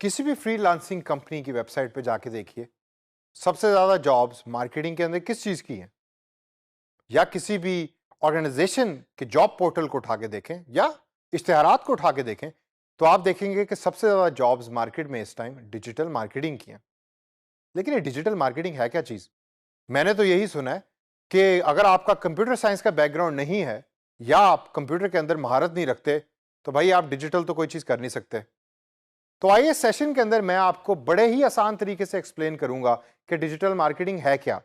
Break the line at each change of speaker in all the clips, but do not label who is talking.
किसी भी freelancing company की वेबसाइट पे जाके देखिए, सबसे ज्यादा जॉब्स मार्केटिंग के अंदर किस चीज की हैं? या किसी भी ऑर्गेनाइजेशन के जॉब पोर्टल को उठा के देखें या इश्तिहारात को उठा के देखें, तो आप देखेंगे कि सबसे ज्यादा जॉब्स मार्केट में इस टाइम डिजिटल मार्केटिंग की हैं। लेकिन ये डिजिटल मार्केटिंग है क्या चीज? मैंने तो यही सुना है कि अगर आपका कंप्यूटर साइंस का बैकग्राउंड नहीं है या आप कंप्यूटर के अंदर महारत नहीं रखते, तो भाई आप डिजिटल तो कोई चीज कर नहीं सकते। तो आइए सेशन के अंदर मैं आपको बड़े ही आसान तरीके से एक्सप्लेन करूंगा कि डिजिटल मार्केटिंग है क्या,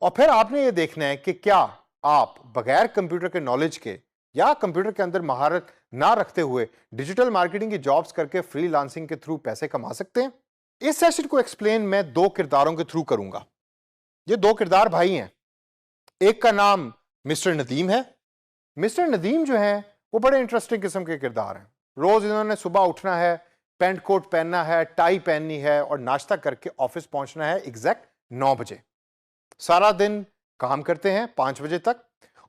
और फिर आपने ये देखना है कि क्या आप बगैर कंप्यूटर के नॉलेज के या कंप्यूटर के अंदर महारत ना रखते हुए डिजिटल मार्केटिंग की जॉब्स करके फ्रीलांसिंग के थ्रू पैसे कमा सकते हैं। इस सेशन को एक्सप्लेन मैं दो किरदारों के थ्रू करूंगा। ये दो किरदार भाई हैं। एक का नाम मिस्टर नदीम है। मिस्टर नदीम जो है वो बड़े इंटरेस्टिंग किस्म के किरदार हैं। रोज इन्होंने सुबह उठना है, पेंट कोट पहनना है, टाई पहननी है और नाश्ता करके ऑफिस पहुंचना है एग्जैक्ट 9 बजे। सारा दिन काम करते हैं 5 बजे तक,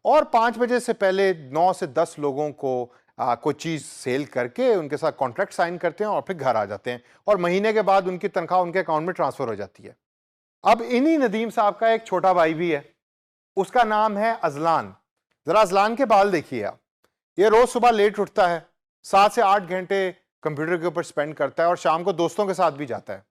और 5 बजे से पहले 9 से 10 लोगों को कोई चीज सेल करके उनके साथ कॉन्ट्रैक्ट साइन करते हैं और फिर घर आ जाते हैं, और महीने के बाद उनकी तनख्वाह उनके अकाउंट में ट्रांसफर हो जाती है। अब इन्हीं नदीम साहब का एक छोटा भाई भी है, उसका नाम है अजलान। जरा अजलान के बाल देखिए आप। ये रोज सुबह लेट उठता है, 7 से 8 घंटे कंप्यूटर के ऊपर स्पेंड करता है और शाम को दोस्तों के साथ भी जाता है।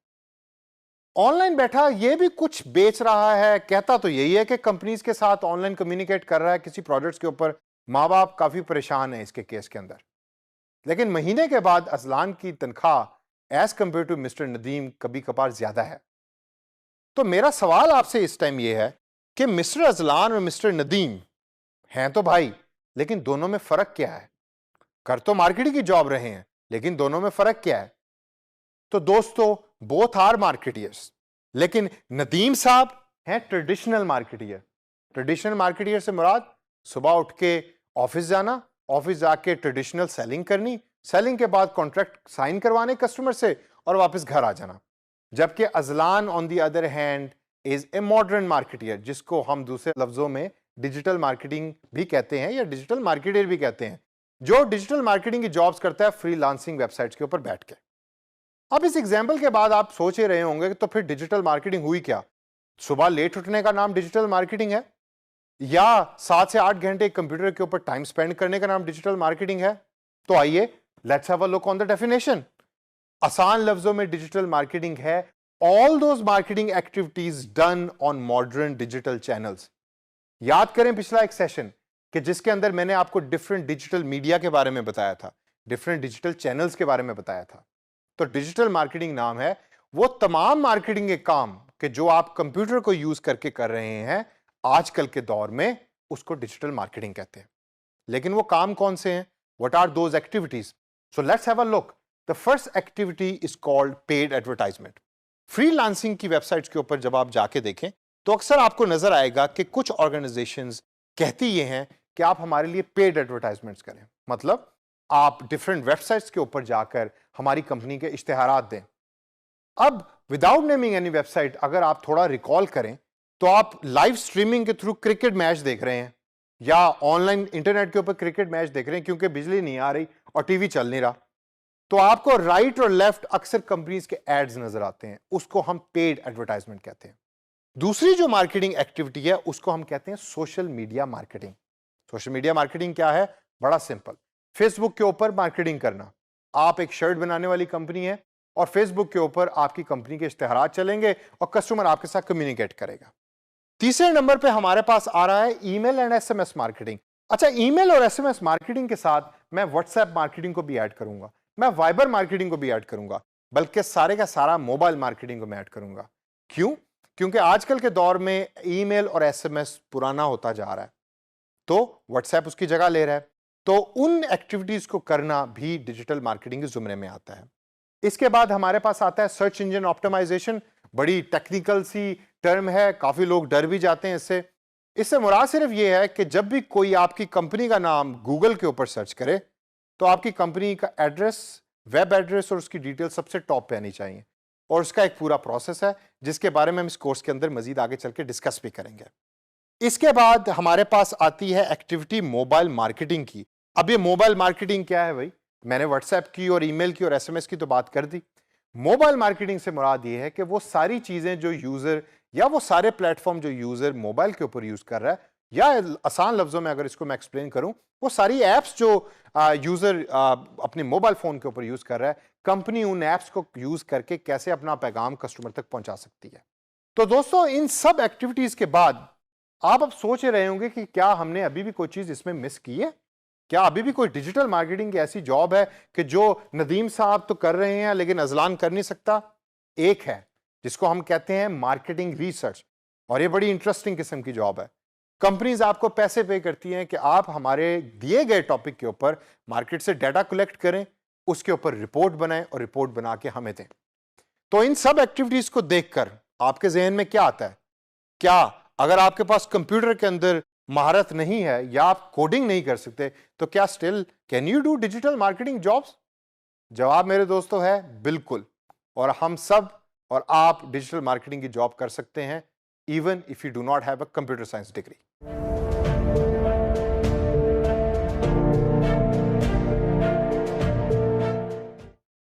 ऑनलाइन बैठा ये भी कुछ बेच रहा है, कहता तो यही है कि कंपनीज के साथ ऑनलाइन कम्युनिकेट कर रहा है किसी प्रोजेक्ट्स के ऊपर। माँ बाप काफी परेशान है इसके केस के अंदर। लेकिन महीने के बाद अजलान की तनख्वाह as compare to mister Nadeem कभी कभार ज्यादा है। तो मेरा सवाल आपसे इस टाइम यह है कि मिस्टर अजलान और मिस्टर नदीम हैं तो भाई, लेकिन दोनों में फर्क क्या है? कर तो मार्केटिंग की जॉब रहे हैं, लेकिन दोनों में फर्क क्या है? तो दोस्तों, बोथ आर मार्केटियर्स, लेकिन नदीम साहब हैं ट्रेडिशनल मार्केटियर। ट्रेडिशनल मार्केटियर से मुराद सुबह उठ के ऑफिस जाना, ऑफिस जाके ट्रेडिशनल सेलिंग करनी, सेलिंग के बाद कॉन्ट्रैक्ट साइन करवाने कस्टमर से और वापस घर आ जाना। जबकि Azlan on the other hand is a modern marketeer, जिसको हम दूसरे लफ्जों में डिजिटल मार्केटिंग भी कहते हैं या डिजिटल मार्केटियर भी कहते हैं, जो डिजिटल मार्केटिंग की जॉब्स करता है फ्रीलांसिंग वेबसाइट्स के ऊपर बैठ के। अब इस एग्जाम्पल के बाद आप सोच ही रहे होंगे कि तो फिर डिजिटल मार्केटिंग हुई क्या? सुबह लेट उठने का नाम डिजिटल मार्केटिंग है, या 7 से 8 घंटे कंप्यूटर के ऊपर टाइम स्पेंड करने का नाम डिजिटल मार्केटिंग है? तो आइए let's have a look on the definition. आसान लफ्जों में डिजिटल मार्केटिंग है all those marketing activities done on modern digital channels. याद करें पिछला एक सेशन कि जिसके अंदर मैंने आपको डिफरेंट डिजिटल मीडिया के बारे में बताया था, डिफरेंट डिजिटल चैनल्स के बारे में बताया था। तो डिजिटल मार्केटिंग नाम है वो तमाम मार्केटिंग के काम कि जो आप कंप्यूटर को यूज करके कर रहे हैं आजकल के दौर में, उसको डिजिटल मार्केटिंग कहते हैं। लेकिन वो काम कौन से हैं? What are those activities? So let's have a look. The first activity is called paid advertisement. Freelancing की वेबसाइट्स के ऊपर जब आप जाके देखें तो अक्सर आपको नजर आएगा कि कुछ ऑर्गेनाइजेशंस कहती ये हैं कि आप हमारे लिए पेड एडवर्टाइजमेंट्स करें, मतलब आप डिफरेंट वेबसाइट्स के ऊपर जाकर हमारी कंपनी के इश्तिहारात दें। अब विदाउट नेमिंग एनी वेबसाइट, अगर आप थोड़ा रिकॉल करें तो आप लाइव स्ट्रीमिंग के थ्रू क्रिकेट मैच देख रहे हैं या ऑनलाइन इंटरनेट के ऊपर क्रिकेट मैच देख रहे हैं क्योंकि बिजली नहीं आ रही और टीवी चल नहीं रहा, तो आपको राइट और लेफ्ट अक्सर कंपनीज के एड्स नजर आते हैं। उसको हम पेड एडवर्टाइजमेंट कहते हैं। दूसरी जो मार्केटिंग एक्टिविटी है उसको हम कहते हैं social media marketing. Social media marketing क्या है? बड़ा सिंपल। फेसबुक के ऊपर मार्केटिंग करना। आप एक शर्ट बनाने वाली कंपनी है और फेसबुक के ऊपर आपकी कंपनी के इश्तिहारात चलेंगे और कस्टमर आपके साथ कम्युनिकेट करेगा। तीसरे नंबर पे हमारे पास आ रहा है ईमेल एंड एसएमएस मार्केटिंग। अच्छा, ईमेल और एसएमएस मार्केटिंग के साथ मैं व्हाट्सएप मार्केटिंग को भी ऐड करूंगा, मैं वाइबर मार्केटिंग को भी ऐड करूंगा, बल्कि सारे का सारा मोबाइल मार्केटिंग को मैं ऐड करूंगा। क्यों? क्योंकि आजकल के दौर में ईमेल और एसएमएस पुराना होता जा रहा है, तो व्हाट्सएप उसकी जगह ले रहा है। तो उन एक्टिविटीज को करना भी डिजिटल मार्केटिंग के जुमरे में आता है। इसके बाद हमारे पास आता है सर्च इंजन ऑप्टिमाइजेशन। बड़ी टेक्निकल सी टर्म है, काफी लोग डर भी जाते हैं इससे। इससे मुराद सिर्फ यह है कि जब भी कोई आपकी कंपनी का नाम गूगल के ऊपर सर्च करे तो आपकी कंपनी का एड्रेस, वेब एड्रेस और उसकी डिटेल सबसे टॉप पे आनी चाहिए, और उसका एक पूरा प्रोसेस है जिसके बारे में हम इस कोर्स के अंदर मजीद आगे चल के डिस्कस भी करेंगे। इसके बाद हमारे पास आती है एक्टिविटी मोबाइल मार्केटिंग की। अब ये मोबाइल मार्केटिंग क्या है भाई? मैंने व्हाट्सएप की और ईमेल की और एसएमएस की तो बात कर दी। मोबाइल मार्केटिंग से मुराद ये है कि वो सारी चीजें जो यूजर या वो सारे प्लेटफॉर्म जो यूजर मोबाइल के ऊपर यूज कर रहा है, या आसान लफ्जों में अगर इसको मैं एक्सप्लेन करूं, वो सारी एप्स जो यूजर अपने मोबाइल फोन के ऊपर यूज कर रहा है, कंपनी उन एप्स को यूज करके कैसे अपना पैगाम कस्टमर तक पहुंचा सकती है। तो दोस्तों, इन सब एक्टिविटीज के बाद आप अब सोच रहे होंगे कि क्या हमने अभी भी कोई चीज इसमें मिस की है? क्या अभी भी कोई डिजिटल मार्केटिंग की ऐसी जॉब है कि जो नदीम साहब तो कर रहे हैं लेकिन अजलान कर नहीं सकता? एक है जिसको हम कहते हैं मार्केटिंग रिसर्च, और ये बड़ी इंटरेस्टिंग किस्म की जॉब है। कंपनीज आपको पैसे पे करती हैं कि आप हमारे दिए गए टॉपिक के ऊपर मार्केट से डाटा कलेक्ट करें, उसके ऊपर रिपोर्ट बनाएं और रिपोर्ट बना के हमें दें। तो इन सब एक्टिविटीज को देखकर आपके जहन में क्या आता है? क्या अगर आपके पास कंप्यूटर के अंदर महारत नहीं है या आप कोडिंग नहीं कर सकते, तो क्या still can you do digital marketing jobs? जवाब मेरे दोस्तों है बिल्कुल। और हम सब और आप डिजिटल मार्केटिंग की जॉब कर सकते हैं, even if you do not have a computer science degree.